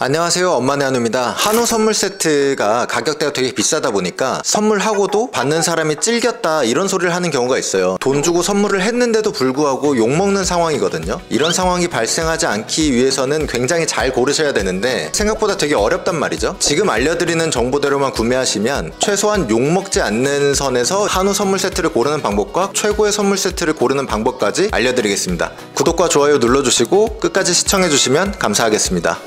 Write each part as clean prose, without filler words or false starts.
안녕하세요, 엄마네 한우입니다. 한우 선물 세트가 가격대가 되게 비싸다 보니까 선물하고도 받는 사람이 찔겼다 이런 소리를 하는 경우가 있어요. 돈 주고 선물을 했는데도 불구하고 욕먹는 상황이거든요. 이런 상황이 발생하지 않기 위해서는 굉장히 잘 고르셔야 되는데 생각보다 되게 어렵단 말이죠. 지금 알려드리는 정보대로만 구매하시면 최소한 욕먹지 않는 선에서 한우 선물 세트를 고르는 방법과 최고의 선물 세트를 고르는 방법까지 알려드리겠습니다. 구독과 좋아요 눌러주시고 끝까지 시청해주시면 감사하겠습니다.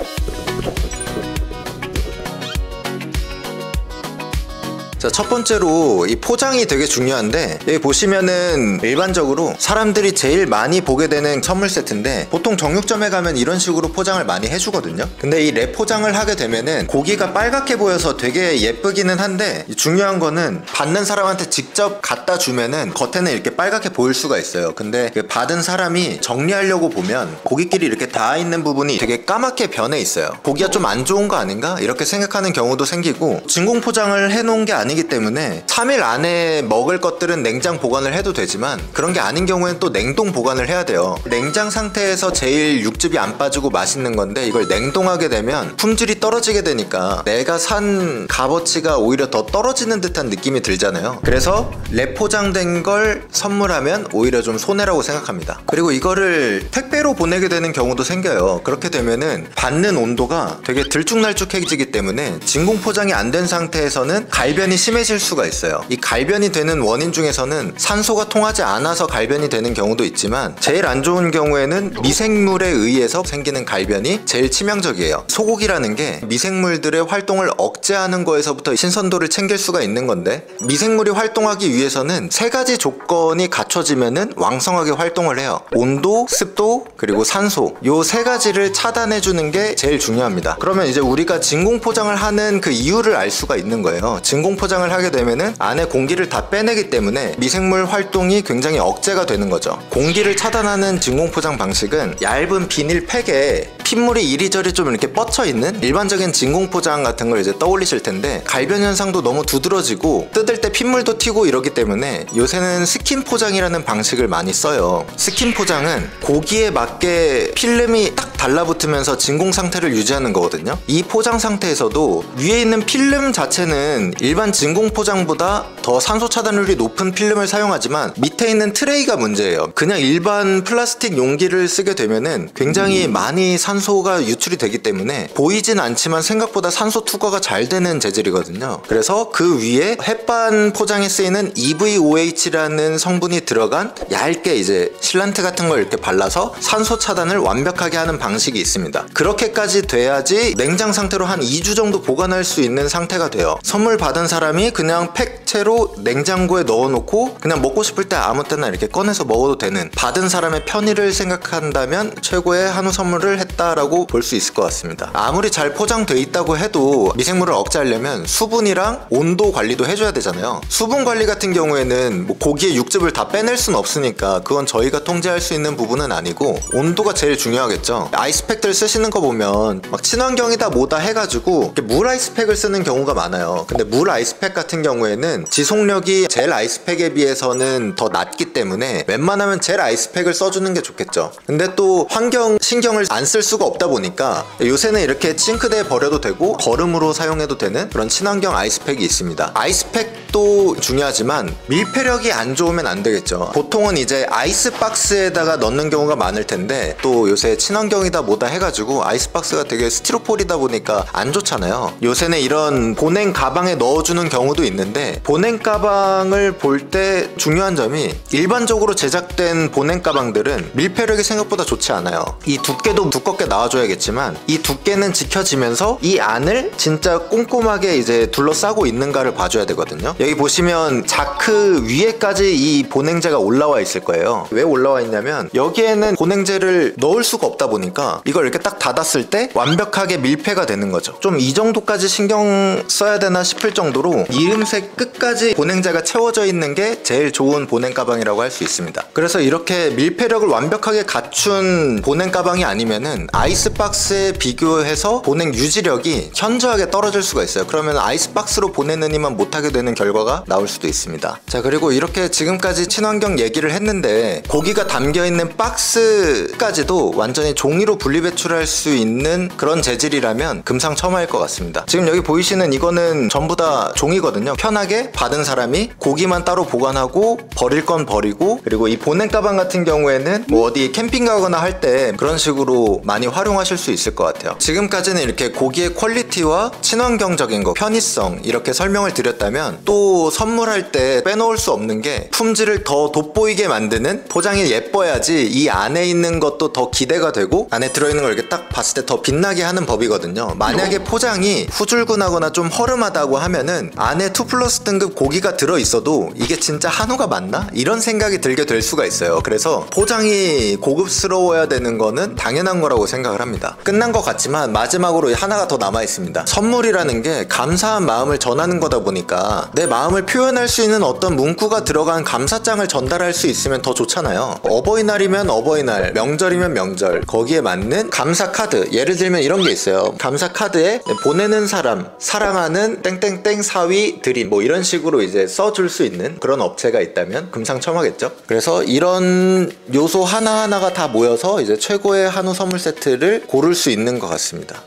자, 첫 번째로 이 포장이 되게 중요한데, 여기 보시면은 일반적으로 사람들이 제일 많이 보게 되는 선물 세트인데 보통 정육점에 가면 이런 식으로 포장을 많이 해주거든요. 근데 이 랩 포장을 하게 되면은 고기가 빨갛게 보여서 되게 예쁘기는 한데, 중요한 거는 받는 사람한테 직접 갖다 주면은 겉에는 이렇게 빨갛게 보일 수가 있어요. 근데 그 받은 사람이 정리하려고 보면 고기끼리 이렇게 닿아 있는 부분이 되게 까맣게 변해 있어요. 고기가 좀 안 좋은 거 아닌가? 이렇게 생각하는 경우도 생기고, 진공 포장을 해놓은 게 아니기 때문에 3일 안에 먹을 것들은 냉장 보관을 해도 되지만 그런 게 아닌 경우에는 또 냉동 보관을 해야 돼요. 냉장 상태에서 제일 육즙이 안 빠지고 맛있는 건데, 이걸 냉동하게 되면 품질이 떨어지게 되니까 내가 산 값어치가 오히려 더 떨어지는 듯한 느낌이 들잖아요. 그래서 랩 포장된 걸 선물하면 오히려 좀 손해라고 생각합니다. 그리고 이거를 택배로 보내게 되는 경우도 생겨요. 그렇게 되면은 받는 온도가 되게 들쭉날쭉해지기 때문에 진공 포장이 안 된 상태에서는 갈변이 심해질 수가 있어요. 이 갈변이 되는 원인 중에서는 산소가 통하지 않아서 갈변이 되는 경우도 있지만, 제일 안 좋은 경우에는 미생물에 의해서 생기는 갈변이 제일 치명적이에요. 소고기라는 게 미생물들의 활동을 억제하는 거에서부터 신선도를 챙길 수가 있는 건데, 미생물이 활동하기 위해서는 세 가지 조건이 갖춰지면은 왕성하게 활동을 해요. 온도, 습도, 그리고 산소. 요 세 가지를 차단해 주는 게 제일 중요합니다. 그러면 이제 우리가 진공 포장을 하는 그 이유를 알 수가 있는 거예요. 진공 포장을 하게 되면은 안에 공기를 다 빼내기 때문에 미생물 활동이 굉장히 억제가 되는 거죠. 공기를 차단하는 진공 포장 방식은 얇은 비닐 팩에 핏물이 이리저리 좀 이렇게 뻗쳐 있는 일반적인 진공 포장 같은 걸 이제 떠올리실 텐데, 갈변 현상도 너무 두드러지고 뜯을 때 핏물도 튀고 이러기 때문에 요새는 스킨 포장이라는 방식을 많이 써요. 스킨 포장은 고기에 맞게 필름이 딱 달라붙으면서 진공 상태를 유지하는 거거든요. 이 포장 상태에서도 위에 있는 필름 자체는 일반 진공 포장보다 더 산소 차단율이 높은 필름을 사용하지만 밑에 있는 트레이가 문제예요. 그냥 일반 플라스틱 용기를 쓰게 되면은 굉장히 많이 산소가 유출이 되기 때문에 보이진 않지만 생각보다 산소 투과가 잘 되는 재질이거든요. 그래서 그 위에 햇반 포장에 쓰이는 EVOH라는 성분이 들어간 얇게 이제 실란트 같은 걸 이렇게 발라서 산소 차단을 완벽하게 하는 방식이 있습니다. 그렇게까지 돼야지 냉장 상태로 한 2주 정도 보관할 수 있는 상태가 돼요. 선물 받은 사람이 그냥 팩채로 냉장고에 넣어놓고 그냥 먹고 싶을 때 아무 때나 이렇게 꺼내서 먹어도 되는, 받은 사람의 편의를 생각한다면 최고의 한우 선물을 했다라고 볼 수 있을 것 같습니다. 아무리 잘 포장돼 있다고 해도 미생물을 억제하려면 수분이랑 온도 관리도 해줘야 되잖아요. 수분 관리 같은 경우에는 뭐 고기의 육즙을 다 빼낼 순 없으니까 그건 저희가 통제할 수 있는 부분은 아니고, 온도가 제일 중요하겠죠. 아이스팩들 쓰시는 거 보면 막 친환경이다 뭐다 해가지고 물 아이스팩을 쓰는 경우가 많아요. 근데 물 아이스팩 같은 경우에는 지속력이 젤 아이스팩에 비해서는 더 낮기 때문에 웬만하면 젤 아이스팩을 써주는 게 좋겠죠. 근데 또 환경 신경을 안 쓸 수가 없다 보니까 요새는 이렇게 싱크대에 버려도 되고 거름으로 사용해도 되는 그런 친환경 아이스팩이 있습니다. 아이스팩도 중요하지만 밀폐력이 안 좋으면 안 되겠죠. 보통은 이제 아이스박스에다가 넣는 경우가 많을 텐데, 또 요새 친환경이다 뭐다 해가지고 아이스박스가 되게 스티로폴이다 보니까 안 좋잖아요. 요새는 이런 보냉 가방에 넣어주는 경우도 있는데, 보냉 가방을 볼 때 중요한 점이 일반적으로 제작된 보냉 가방들은 밀폐력이 생각보다 좋지 않아요. 이 두께도 두껍게 나와줘야겠지만 이 두께는 지켜지면서 이 안을 진짜 꼼꼼하게 이제 둘러싸고 있는가를 봐줘야 되거든요. 여기 보시면 자크 위에까지 이 보냉제가 올라와 있을 거예요. 왜 올라와 있냐면 여기에는 보냉제를 넣을 수가 없다 보니까 이걸 이렇게 딱 닫았을 때 완벽하게 밀폐가 되는 거죠. 좀 이 정도까지 신경 써야 되나 싶을 정도로 이음새 끝까지 보냉제가 채워져 있는 게 제일 좋은 보냉 가방이라고 할 수 있습니다. 그래서 이렇게 밀폐력을 완벽하게 갖춘 보냉 가방이 아니면은 아이스박스에 비교해서 보냉 유지력이 현저하게 떨어질 수가 있어요. 그러면 아이스박스로 보내느니만 못하게 되는 결과가 나올 수도 있습니다. 자, 그리고 이렇게 지금까지 친환경 얘기를 했는데 고기가 담겨있는 박스까지도 완전히 종이로 분리배출할 수 있는 그런 재질이라면 금상첨화일 것 같습니다. 지금 여기 보이시는 이거는 전부 다 종이거든요. 편하게 받은 사람이 고기만 따로 보관하고 버릴 건 버리고, 그리고 이 보냉 가방 같은 경우에는 뭐 어디 캠핑 가거나 할 때 그런 식으로 많이 활용하실 수 있을 것 같아요. 지금까지는 이렇게 고기의 퀄리티와 친환경적인 거, 편의성 이렇게 설명을 드렸다면, 또 선물할 때 빼놓을 수 없는 게 품질을 더 돋보이게 만드는, 포장이 예뻐야지 이 안에 있는 것도 더 기대가 되고 안에 들어있는 걸 이렇게 딱 봤을 때 더 빛나게 하는 법이거든요. 만약에 포장이 후줄근하거나 좀 허름하다고 하면은 안에 2+ 등급 고기가 들어있어도 이게 진짜 한우가 맞나? 이런 생각이 들게 될 수가 있어요. 그래서 포장이 고급스러워야 되는 거는 당연한 거라고 생각을 합니다. 끝난 것 같지만 마지막으로 하나가 더 남아 있습니다. 선물이라는 게 감사한 마음을 전하는 거다 보니까 내 마음을 표현할 수 있는 어떤 문구가 들어간 감사장을 전달할 수 있으면 더 좋잖아요. 어버이날이면 어버이날, 명절이면 명절, 거기에 맞는 감사 카드, 예를 들면 이런 게 있어요. 감사 카드에 보내는 사람, 사랑하는 땡땡땡 사위 드림, 뭐 이런 식으로 이제 써줄 수 있는 그런 업체가 있다면 금상첨화겠죠. 그래서 이런 요소 하나하나가 다 모여서 이제 최고의 한우 선물 세트를 고를 수 있는 것 같습니다.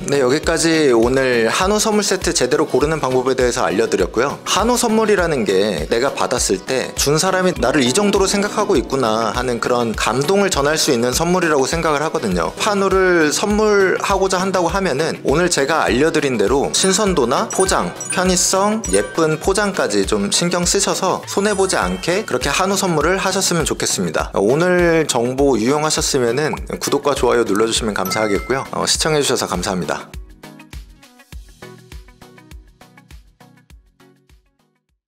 네, 여기까지 오늘 한우 선물 세트 제대로 고르는 방법에 대해서 알려드렸고요. 한우 선물이라는 게 내가 받았을 때 준 사람이 나를 이 정도로 생각하고 있구나 하는 그런 감동을 전할 수 있는 선물이라고 생각을 하거든요. 한우를 선물하고자 한다고 하면은 오늘 제가 알려드린 대로 신선도나 포장, 편의성, 예쁜 포장까지 좀 신경 쓰셔서 손해보지 않게 그렇게 한우 선물을 하셨으면 좋겠습니다. 오늘 정보 유용하셨으면은 구독과 좋아요 눌러주시면 감사하겠고요. 시청해주셔서 감사합니다.